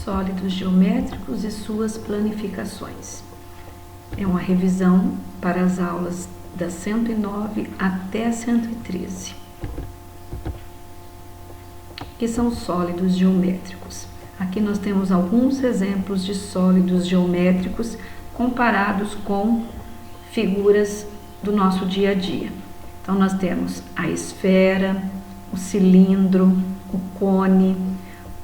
Sólidos geométricos e suas planificações. É uma revisão para as aulas da 109 até a 113. O que são sólidos geométricos? Aqui nós temos alguns exemplos de sólidos geométricos comparados com figuras do nosso dia a dia. Então, nós temos a esfera, o cilindro, o cone,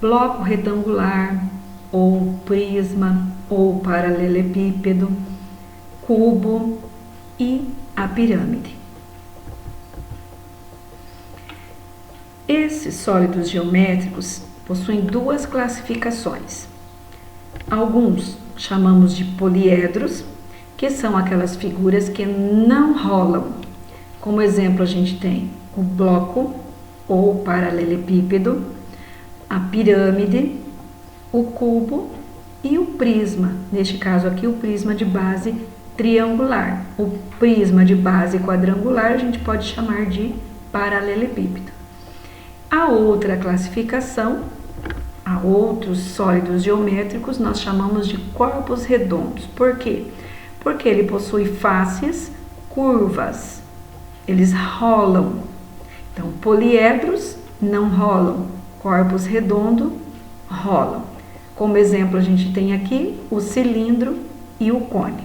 bloco retangular, ou prisma, ou paralelepípedo, cubo e a pirâmide. Esses sólidos geométricos possuem duas classificações. Alguns chamamos de poliedros, que são aquelas figuras que não rolam. Como exemplo, a gente tem o bloco ou paralelepípedo, a pirâmide, o cubo e o prisma. Neste caso aqui, o prisma de base triangular. O prisma de base quadrangular a gente pode chamar de paralelepípedo. A outra classificação, a outros sólidos geométricos, nós chamamos de corpos redondos. Por quê? Porque ele possui faces curvas. Eles rolam. Então, poliedros não rolam. Corpos redondos rolam. Como exemplo, a gente tem aqui o cilindro e o cone.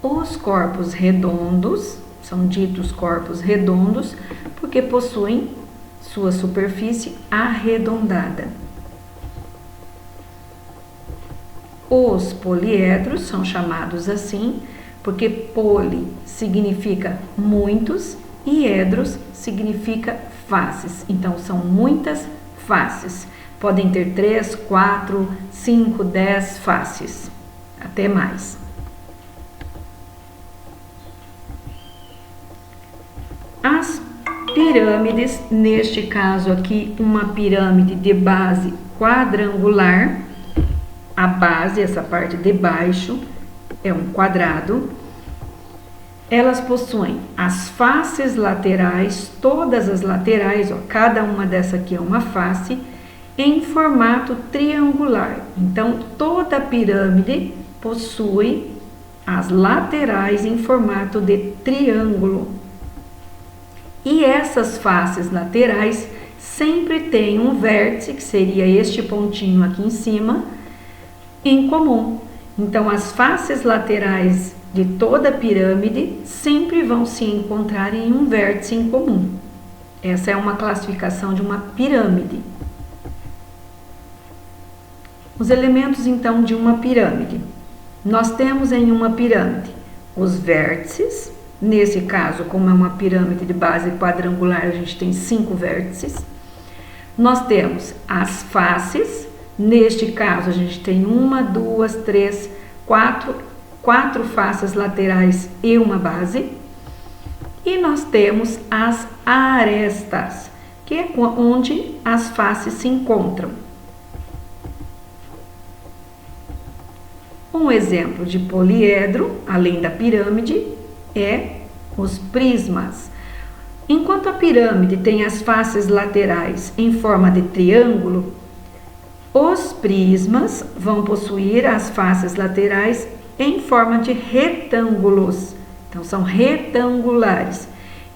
Os corpos redondos são ditos corpos redondos porque possuem sua superfície arredondada. Os poliedros são chamados assim porque poli significa muitos e edros significa faces. Então, são muitas faces. Podem ter 3, 4, 5, 10 faces, até mais. As pirâmides, neste caso aqui, uma pirâmide de base quadrangular. A base, essa parte de baixo, é um quadrado. Elas possuem as faces laterais, todas as laterais, ó, cada uma dessa aqui é uma face, em formato triangular. Então, toda a pirâmide possui as laterais em formato de triângulo. E essas faces laterais sempre têm um vértice, que seria este pontinho aqui em cima, em comum. Então, as faces laterais de toda a pirâmide sempre vão se encontrar em um vértice em comum. Essa é uma classificação de uma pirâmide. Os elementos, então, de uma pirâmide. Nós temos em uma pirâmide os vértices. Nesse caso, como é uma pirâmide de base quadrangular, a gente tem 5 vértices. Nós temos as faces. Neste caso, a gente tem 1, 2, 3, 4 faces laterais e uma base. E nós temos as arestas, que é onde as faces se encontram. Um exemplo de poliedro, além da pirâmide, é os prismas. Enquanto a pirâmide tem as faces laterais em forma de triângulo, os prismas vão possuir as faces laterais em forma de retângulos. Então, são retangulares.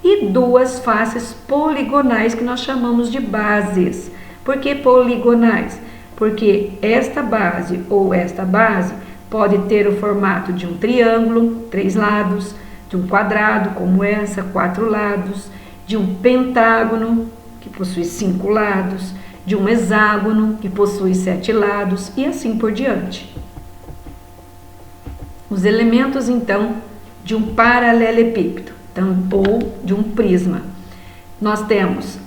E 2 faces poligonais que nós chamamos de bases. Por que poligonais? Porque esta base ou esta base pode ter o formato de um triângulo, 3 lados, de um quadrado, como essa, 4 lados, de um pentágono, que possui 5 lados, de um hexágono, que possui 7 lados, e assim por diante. Os elementos, então, de um paralelepípedo, ou de um prisma. Nós temos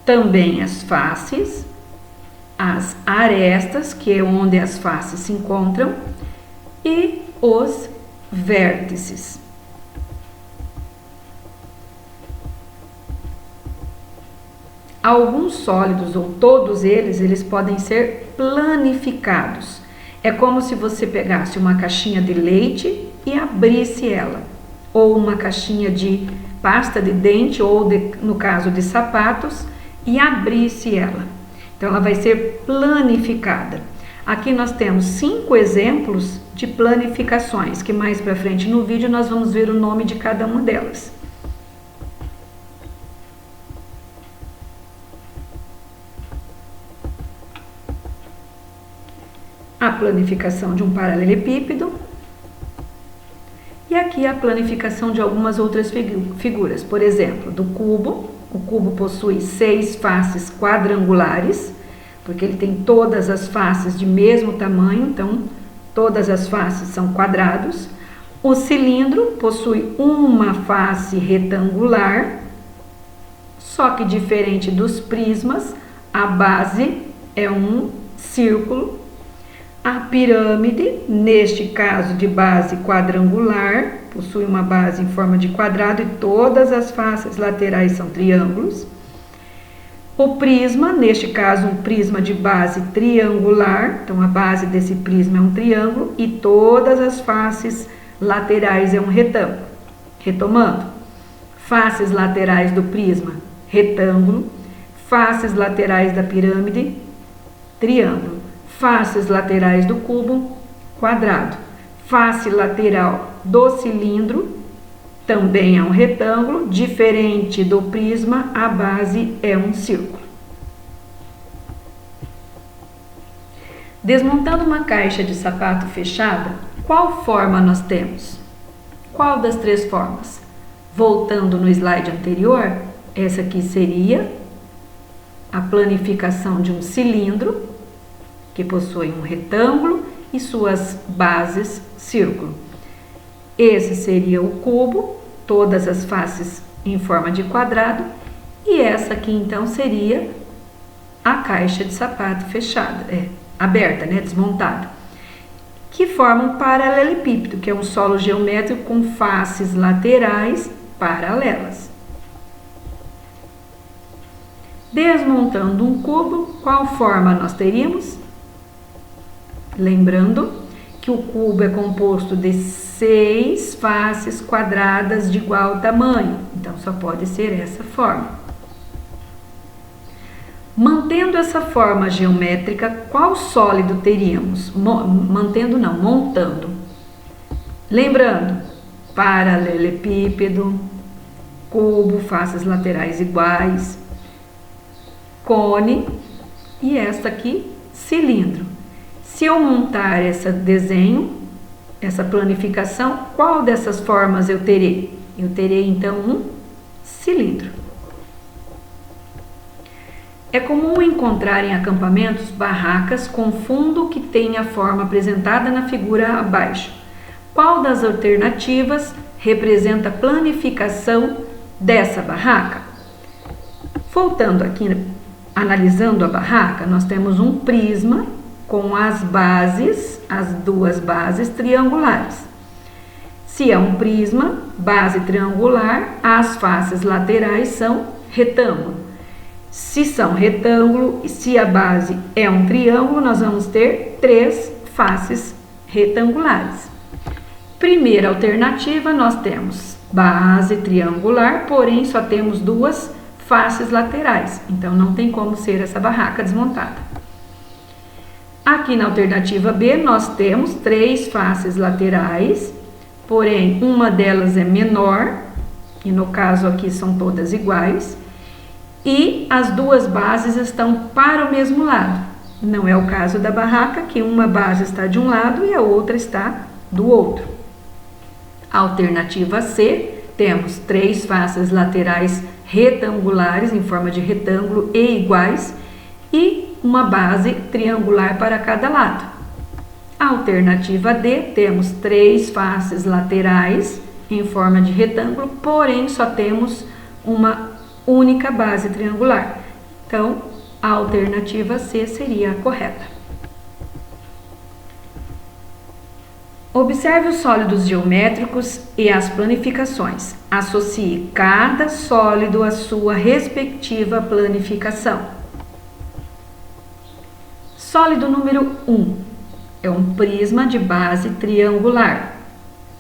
também as faces, as arestas, que é onde as faces se encontram, e os vértices. Alguns sólidos, ou todos eles podem ser planificados. É como se você pegasse uma caixinha de leite e abrisse ela, ou uma caixinha de pasta de dente ou, no caso de sapatos, e abrisse ela. Então, ela vai ser planificada. Aqui nós temos 5 exemplos de planificações, que mais para frente no vídeo nós vamos ver o nome de cada uma delas. A planificação de um paralelepípedo e aqui a planificação de algumas outras figuras. Por exemplo, do cubo. O cubo possui 6 faces quadrangulares, porque ele tem todas as faces de mesmo tamanho, então todas as faces são quadrados. O cilindro possui uma face retangular, só que diferente dos prismas, a base é um círculo. A pirâmide, neste caso de base quadrangular, possui uma base em forma de quadrado e todas as faces laterais são triângulos. O prisma, neste caso um prisma de base triangular, então a base desse prisma é um triângulo e todas as faces laterais é um retângulo. Retomando, faces laterais do prisma, retângulo, faces laterais da pirâmide, triângulo. Faces laterais do cubo, quadrado. Face lateral do cilindro, também é um retângulo, diferente do prisma, a base é um círculo. Desmontando uma caixa de sapato fechada, qual forma nós temos? Qual das 3 formas? Voltando no slide anterior, essa aqui seria a planificação de um cilindro, que possui um retângulo e suas bases círculo. Esse seria o cubo, todas as faces em forma de quadrado, e essa aqui então seria a caixa de sapato fechada, aberta, desmontada, que forma um paralelepípedo, que é um solo geométrico com faces laterais paralelas. Desmontando um cubo, qual forma nós teríamos? Lembrando que o cubo é composto de 6 faces quadradas de igual tamanho, então só pode ser essa forma. Mantendo essa forma geométrica, qual sólido teríamos? Montando. Lembrando, paralelepípedo, cubo, faces laterais iguais, cone e esta aqui, cilindro. Se eu montar esse desenho, essa planificação, qual dessas formas eu terei? Eu terei então um cilindro. É comum encontrar em acampamentos barracas com fundo que tem a forma apresentada na figura abaixo. Qual das alternativas representa a planificação dessa barraca? Voltando aqui, analisando a barraca, nós temos um prisma com as duas bases triangulares. Se é um prisma, base triangular, as faces laterais são retângulo. Se são retângulo e se a base é um triângulo, nós vamos ter 3 faces retangulares. Primeira alternativa, nós temos base triangular, porém só temos 2 faces laterais, então não tem como ser essa barraca desmontada. Aqui na alternativa B, nós temos 3 faces laterais, porém uma delas é menor, e no caso aqui são todas iguais, e as 2 bases estão para o mesmo lado. Não é o caso da barraca, que uma base está de um lado e a outra está do outro. Alternativa C, temos 3 faces laterais retangulares, em forma de retângulo e iguais, e uma base triangular para cada lado. Alternativa D, temos 3 faces laterais em forma de retângulo, porém só temos uma única base triangular. Então, a alternativa C seria a correta. Observe os sólidos geométricos e as planificações. Associe cada sólido à sua respectiva planificação. Sólido número 1 é um prisma de base triangular.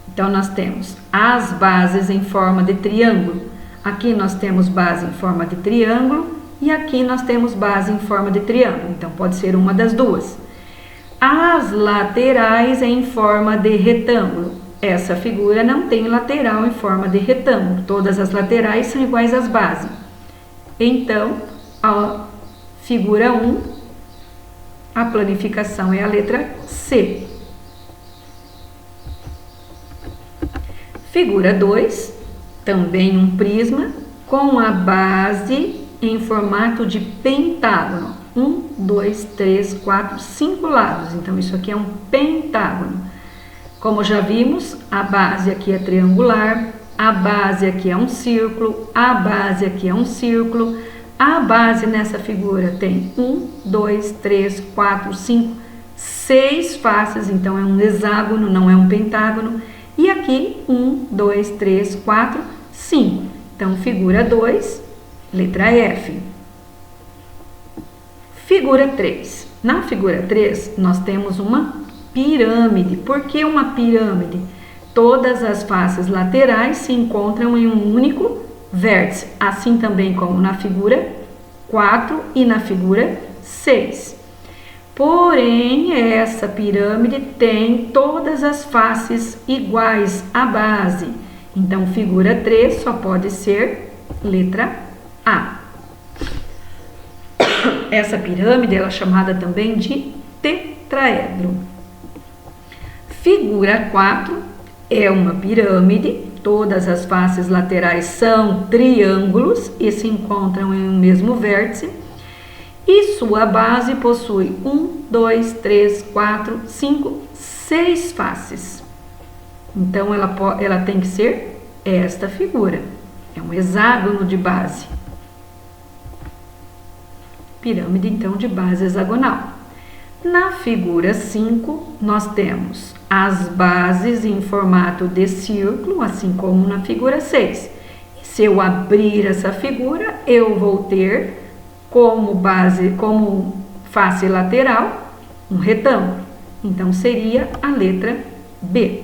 Então, nós temos as bases em forma de triângulo. Aqui nós temos base em forma de triângulo e aqui nós temos base em forma de triângulo, então pode ser uma das duas. As laterais em forma de retângulo. Essa figura não tem lateral em forma de retângulo, todas as laterais são iguais às bases. Então, a figura 1, a planificação é a letra C. Figura 2, também um prisma com a base em formato de pentágono. 1, 2, 3, 4, 5 lados. Então, isso aqui é um pentágono. Como já vimos, a base aqui é triangular, a base aqui é um círculo, a base aqui é um círculo. A base nessa figura tem 1, 2, 3, 4, 5, 6 faces, então é um hexágono, não é um pentágono. E aqui 1, 2, 3, 4, 5. Então, figura 2, letra F. Figura 3. Na figura 3, nós temos uma pirâmide. Por que uma pirâmide? Todas as faces laterais se encontram em um único vértice, assim também como na figura 4 e na figura 6. Porém, essa pirâmide tem todas as faces iguais à base. Então, figura 3 só pode ser letra A. Essa pirâmide ela é chamada também de tetraedro. Figura 4 é uma pirâmide, todas as faces laterais são triângulos e se encontram em um mesmo vértice. E sua base possui 1, 2, 3, 4, 5, 6 faces. Então, ela tem que ser esta figura. É um hexágono de base. Pirâmide, então, de base hexagonal. Na figura 5, nós temos as bases em formato de círculo, assim como na figura 6. E se eu abrir essa figura, eu vou ter como base, como face lateral, um retângulo. Então, seria a letra B.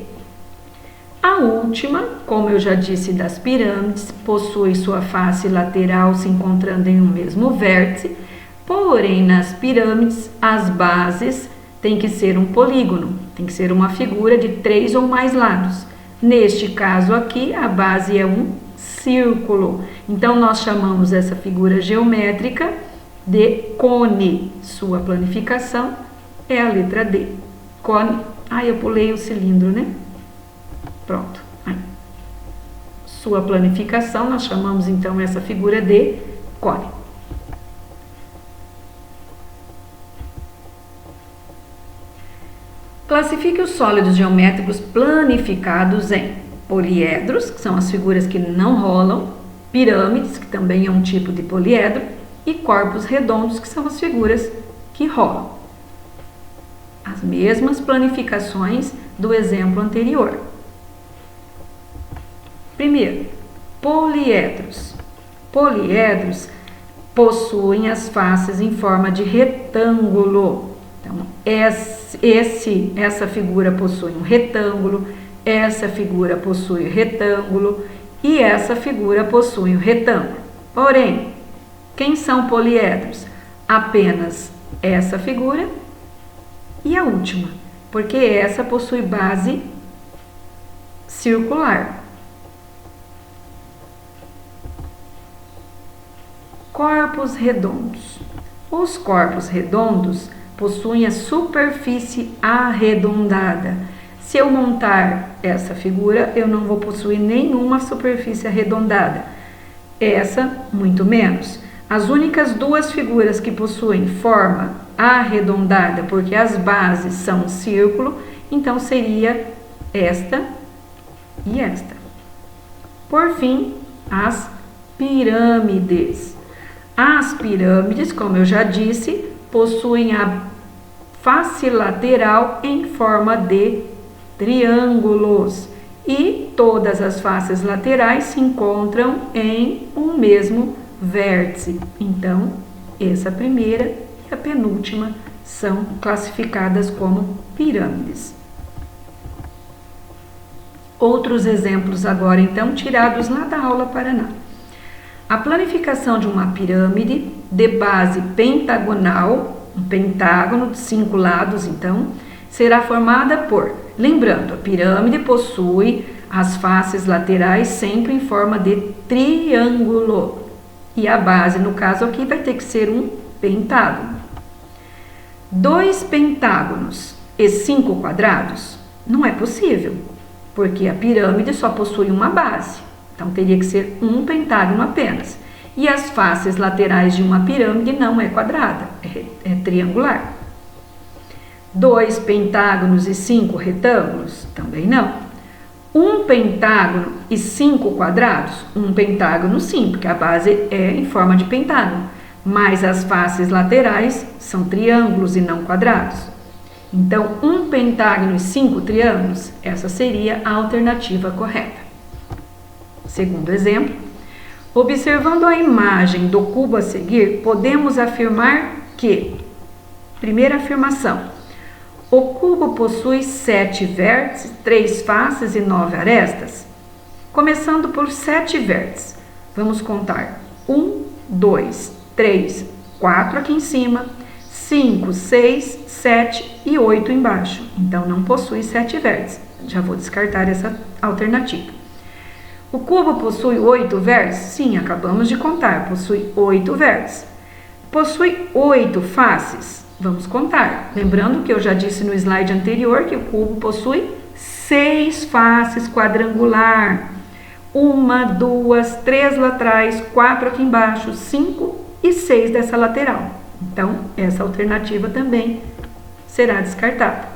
A última, como eu já disse das pirâmides, possui sua face lateral se encontrando em um mesmo vértice, porém, nas pirâmides, as bases têm que ser um polígono, tem que ser uma figura de 3 ou mais lados. Neste caso aqui, a base é um círculo. Então, nós chamamos essa figura geométrica de cone. Sua planificação é a letra D. Cone. Eu pulei o cilindro, né? Pronto. Sua planificação, nós chamamos então essa figura de cone. Classifique os sólidos geométricos planificados em poliedros, que são as figuras que não rolam, pirâmides, que também é um tipo de poliedro, e corpos redondos, que são as figuras que rolam. As mesmas planificações do exemplo anterior. Primeiro, poliedros. Poliedros possuem as faces em forma de retângulo. Então, essa figura possui um retângulo, essa figura possui um retângulo e essa figura possui um retângulo. Porém, quem são poliedros? Apenas essa figura e a última, porque essa possui base circular. Corpos redondos. Os corpos redondos possuem a superfície arredondada. Se eu montar essa figura, eu não vou possuir nenhuma superfície arredondada. Essa, muito menos. As únicas duas figuras que possuem forma arredondada, porque as bases são um círculo, então seria esta e esta. Por fim, as pirâmides. As pirâmides, como eu já disse, possuem a face lateral em forma de triângulos e todas as faces laterais se encontram em um mesmo vértice. Então, essa primeira e a penúltima são classificadas como pirâmides. Outros exemplos agora, então, tirados lá da aula Paraná. A planificação de uma pirâmide de base pentagonal, um pentágono de 5 lados, então, será formada por, lembrando, a pirâmide possui as faces laterais sempre em forma de triângulo. E a base, no caso aqui, vai ter que ser um pentágono. 2 pentágonos e 5 quadrados não é possível, porque a pirâmide só possui uma base. Então, teria que ser um pentágono apenas. E as faces laterais de uma pirâmide não é quadrada, é triangular. 2 pentágonos e 5 retângulos? Também não. 1 pentágono e 5 quadrados? Um pentágono sim, porque a base é em forma de pentágono, mas as faces laterais são triângulos e não quadrados. Então, 1 pentágono e 5 triângulos, essa seria a alternativa correta. Segundo exemplo, observando a imagem do cubo a seguir, podemos afirmar que, primeira afirmação, o cubo possui 7 vértices, 3 faces e 9 arestas. Começando por 7 vértices, vamos contar 1, 2, 3, 4 aqui em cima, 5, 6, 7 e 8 embaixo. Então, não possui 7 vértices. Já vou descartar essa alternativa. O cubo possui 8 vértices? Sim, acabamos de contar, possui 8 vértices. Possui 8 faces? Vamos contar. Lembrando que eu já disse no slide anterior que o cubo possui 6 faces quadrangular. 1, 2, 3 lá atrás, 4 aqui embaixo, 5 e 6 dessa lateral. Então, essa alternativa também será descartada.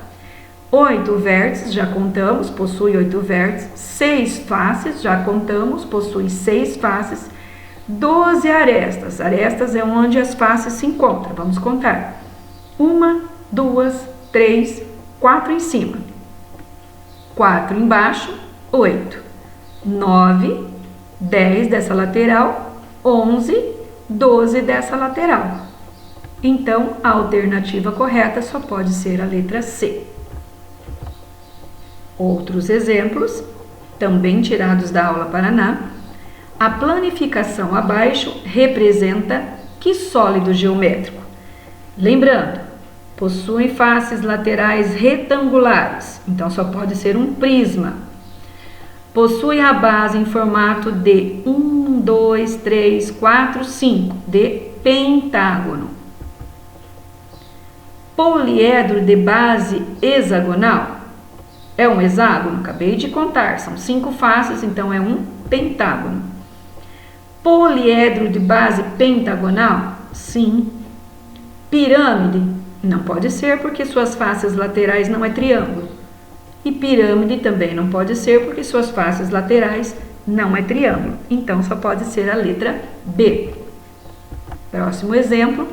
8 vértices, já contamos, possui 8 vértices. 6 faces, já contamos, possui 6 faces. 12 arestas. Arestas é onde as faces se encontram. Vamos contar. 1, 2, 3, 4 em cima. 4 embaixo, 8. 9, 10 dessa lateral, 11, 12 dessa lateral. Então, a alternativa correta só pode ser a letra C. Outros exemplos, também tirados da aula Paraná. A planificação abaixo representa que sólido geométrico? Lembrando, possui faces laterais retangulares, então só pode ser um prisma. Possui a base em formato de 1, 2, 3, 4, 5, de pentágono. Poliedro de base hexagonal? É um hexágono? Acabei de contar, são 5 faces, então é um pentágono. Poliedro de base pentagonal? Sim. Pirâmide? Não pode ser porque suas faces laterais não é triângulo. E pirâmide também não pode ser porque suas faces laterais não é triângulo. Então, só pode ser a letra B. Próximo exemplo.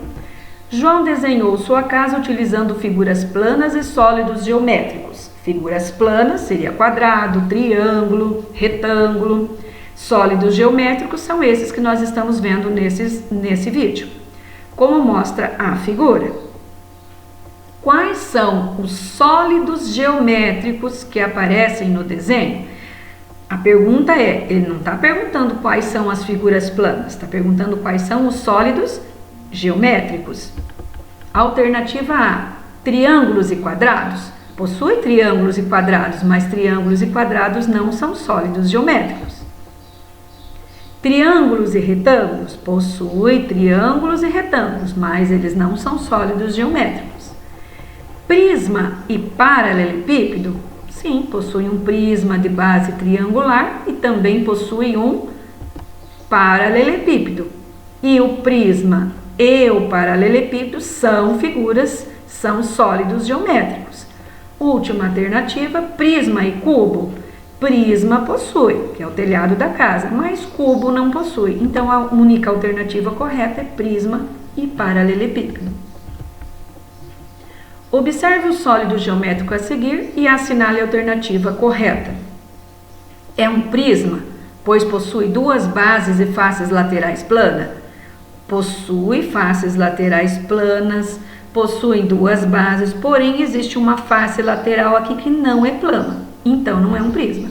João desenhou sua casa utilizando figuras planas e sólidos geométricos. Figuras planas seria quadrado, triângulo, retângulo. Sólidos geométricos são esses que nós estamos vendo nesse vídeo. Como mostra a figura. Quais são os sólidos geométricos que aparecem no desenho? A pergunta é, ele não está perguntando quais são as figuras planas, está perguntando quais são os sólidos geométricos. Alternativa A, triângulos e quadrados. Possui triângulos e quadrados, mas triângulos e quadrados não são sólidos geométricos. Triângulos e retângulos. Possui triângulos e retângulos, mas eles não são sólidos geométricos. Prisma e paralelepípedo. Sim, possui um prisma de base triangular e também possui um paralelepípedo. E o prisma e o paralelepípedo são sólidos geométricos. Última alternativa, prisma e cubo. Prisma possui, que é o telhado da casa, mas cubo não possui. Então, a única alternativa correta é prisma e paralelepípedo. Observe o sólido geométrico a seguir e assinale a alternativa correta. É um prisma, pois possui 2 bases e faces laterais planas. Possui faces laterais planas, possui 2 bases, porém existe uma face lateral aqui que não é plana, então não é um prisma.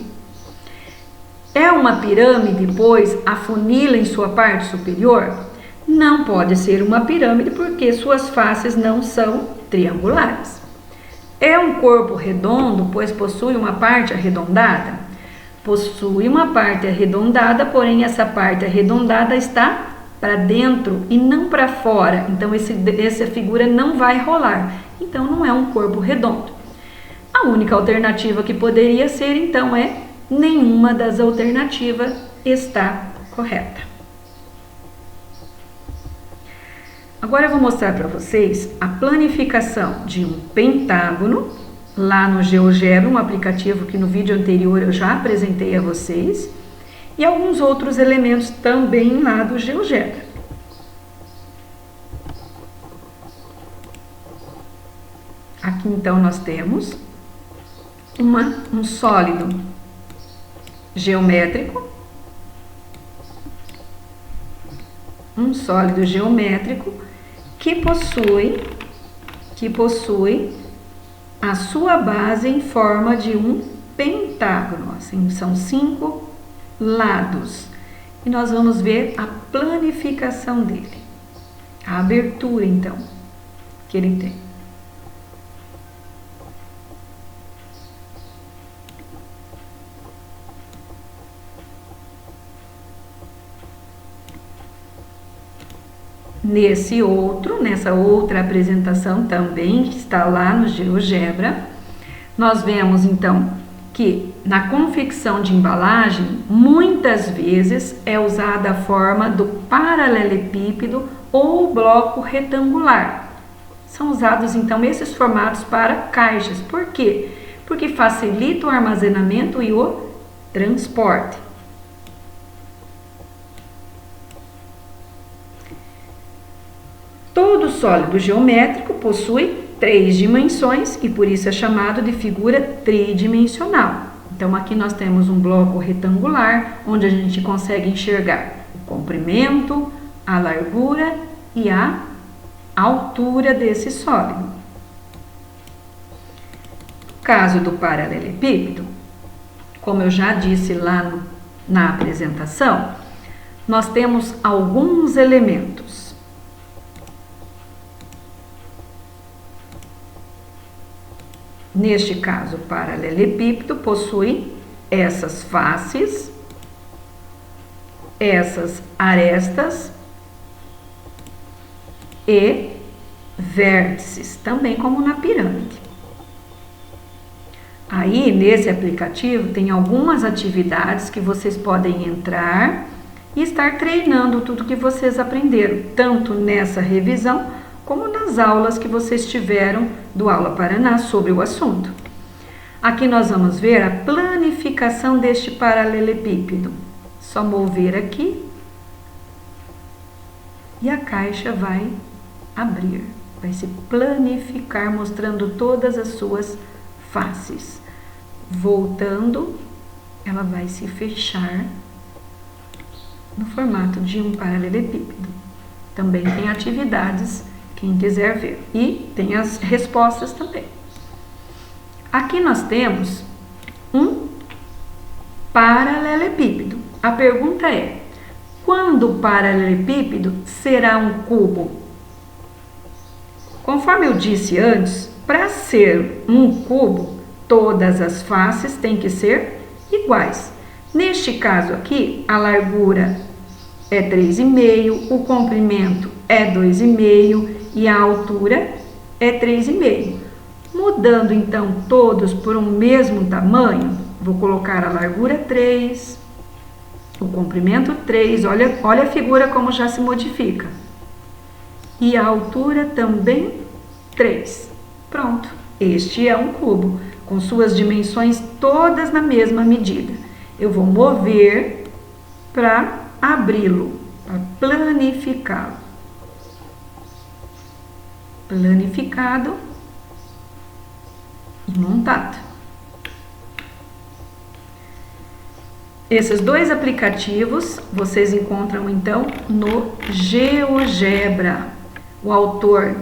É uma pirâmide, pois afunila em sua parte superior? Não pode ser uma pirâmide porque suas faces não são triangulares. É um corpo redondo, pois possui uma parte arredondada? Possui uma parte arredondada, porém essa parte arredondada está para dentro e não para fora. Então essa figura não vai rolar. Então não é um corpo redondo. A única alternativa que poderia ser então é nenhuma das alternativas está correta. Agora eu vou mostrar para vocês a planificação de um pentágono lá no GeoGebra, um aplicativo que no vídeo anterior eu já apresentei a vocês, e alguns outros elementos também lá do GeoGebra. Aqui então nós temos um sólido geométrico, que possui a sua base em forma de um pentágono. Assim, são 5 lados. E nós vamos ver a planificação dele, a abertura então que ele tem. Nessa outra apresentação também, que está lá no GeoGebra, nós vemos então que na confecção de embalagem, muitas vezes é usada a forma do paralelepípedo ou bloco retangular. São usados então esses formatos para caixas. Por quê? Porque facilita o armazenamento e o transporte. Todo sólido geométrico possui 3 dimensões e por isso é chamado de figura tridimensional. Então aqui nós temos um bloco retangular, onde a gente consegue enxergar o comprimento, a largura e a altura desse sólido. No caso do paralelepípedo, como eu já disse lá na apresentação, nós temos alguns elementos. Neste caso, o paralelepípedo possui essas faces, essas arestas e vértices, também como na pirâmide. Aí, nesse aplicativo, tem algumas atividades que vocês podem entrar e estar treinando tudo que vocês aprenderam, tanto nessa revisão como nas aulas que vocês tiveram do Aula Paraná sobre o assunto. Aqui nós vamos ver a planificação deste paralelepípedo. Só mover aqui e a caixa vai abrir, vai se planificar mostrando todas as suas faces. Voltando, ela vai se fechar no formato de um paralelepípedo. Também tem atividades, quem quiser ver. E tem as respostas também. Aqui nós temos um paralelepípedo. A pergunta é: quando o paralelepípedo será um cubo? Conforme eu disse antes, para ser um cubo, todas as faces têm que ser iguais. Neste caso aqui, a largura é 3,5, o comprimento é 2,5 e a altura é 3,5. Mudando então todos por um mesmo tamanho, vou colocar a largura 3, o comprimento 3, olha a figura como já se modifica. E a altura também 3. Pronto, este é um cubo, com suas dimensões todas na mesma medida. Eu vou mover para abri-lo, para planificá-lo. Planificado e montado. Esses dois aplicativos vocês encontram então no GeoGebra. O autor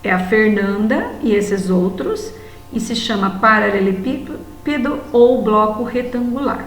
é a Fernanda e esses outros, e se chama paralelepípedo ou bloco retangular.